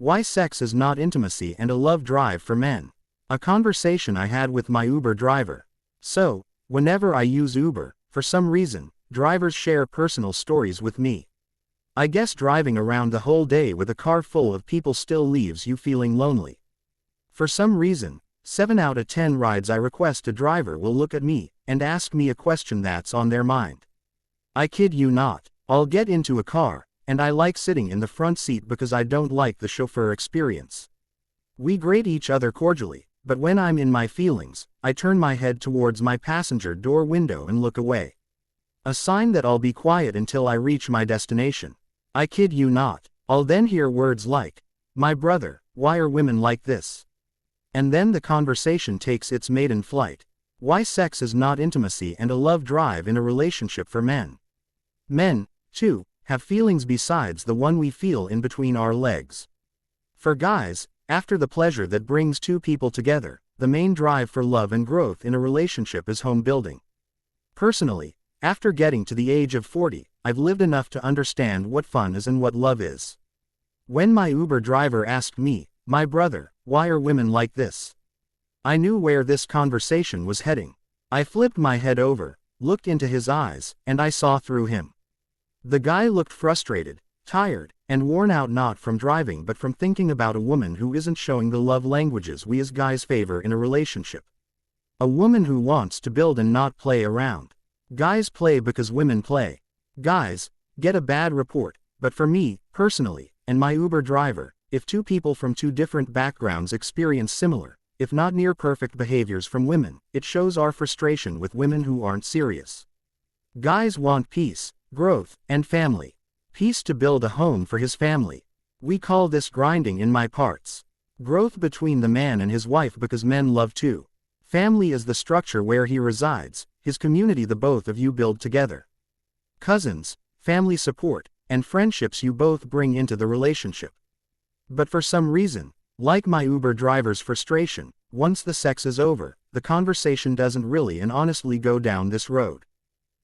Why sex is not intimacy and a love drive for men. A conversation I had with my Uber driver. So, whenever I use Uber, for some reason, drivers share personal stories with me. I guess driving around the whole day with a car full of people still leaves you feeling lonely. For some reason, 7 out of 10 rides I request a driver will look at me and ask me a question that's on their mind. I kid you not. I'll get into a car, and I like sitting in the front seat because I don't like the chauffeur experience. We greet each other cordially, but when I'm in my feelings, I turn my head towards my passenger door window and look away. A sign that I'll be quiet until I reach my destination. I kid you not. I'll then hear words like, "My brother, why are women like this?" And then the conversation takes its maiden flight. Why sex is not intimacy and a love drive in a relationship for men. Men, too, have feelings besides the one we feel in between our legs. For guys, after the pleasure that brings two people together, the main drive for love and growth in a relationship is home building. Personally, after getting to the age of 40, I've lived enough to understand what fun is and what love is. When my Uber driver asked me, "My brother, why are women like this?" I knew where this conversation was heading. I flipped my head over, looked into his eyes, and I saw through him. The guy looked frustrated, tired, and worn out not from driving but from thinking about a woman who isn't showing the love languages we as guys favor in a relationship. A woman who wants to build and not play around. Guys play because women play. Guys get a bad report, but for me, personally, and my Uber driver, if two people from two different backgrounds experience similar, if not near perfect behaviors from women, it shows our frustration with women who aren't serious. Guys want peace, growth, and family. Peace to build a home for his family. We call this grinding in my parts. Growth between the man and his wife because men love too. Family is the structure where he resides, his community the both of you build together. Cousins, family support, and friendships you both bring into the relationship. But for some reason, like my Uber driver's frustration, once the sex is over, the conversation doesn't really and honestly go down this road.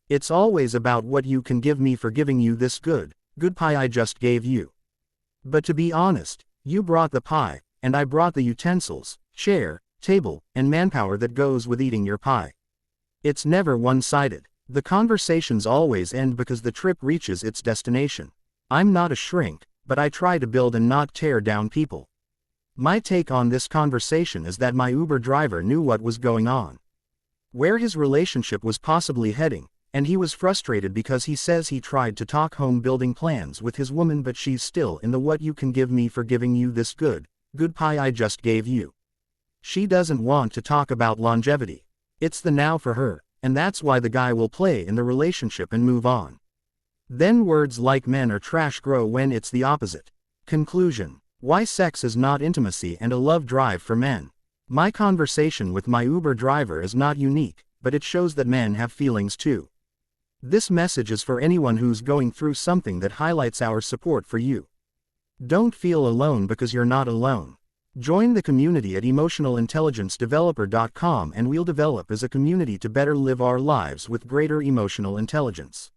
It's always about what you can give me for giving you this good pie I just gave you. But to be honest, you brought the pie, and I brought the utensils, chair, table, and manpower that goes with eating your pie. It's never one-sided. The conversations always end because the trip reaches its destination. I'm not a shrink, but I try to build and not tear down people. My take on this conversation is that my Uber driver knew what was going on, where his relationship was possibly heading, and he was frustrated because he says he tried to talk home building plans with his woman but she's still in the "what you can give me for giving you this good pie I just gave you." She doesn't want to talk about longevity. It's the now for her, and that's why the guy will play in the relationship and move on. Then words like "men are trash" grow when it's the opposite. Conclusion. Why sex is not intimacy and a love drive for men. My conversation with my Uber driver is not unique, but it shows that men have feelings too. This message is for anyone who's going through something that highlights our support for you. Don't feel alone because you're not alone. Join the community at emotionalintelligencedeveloper.com and we'll develop as a community to better live our lives with greater emotional intelligence.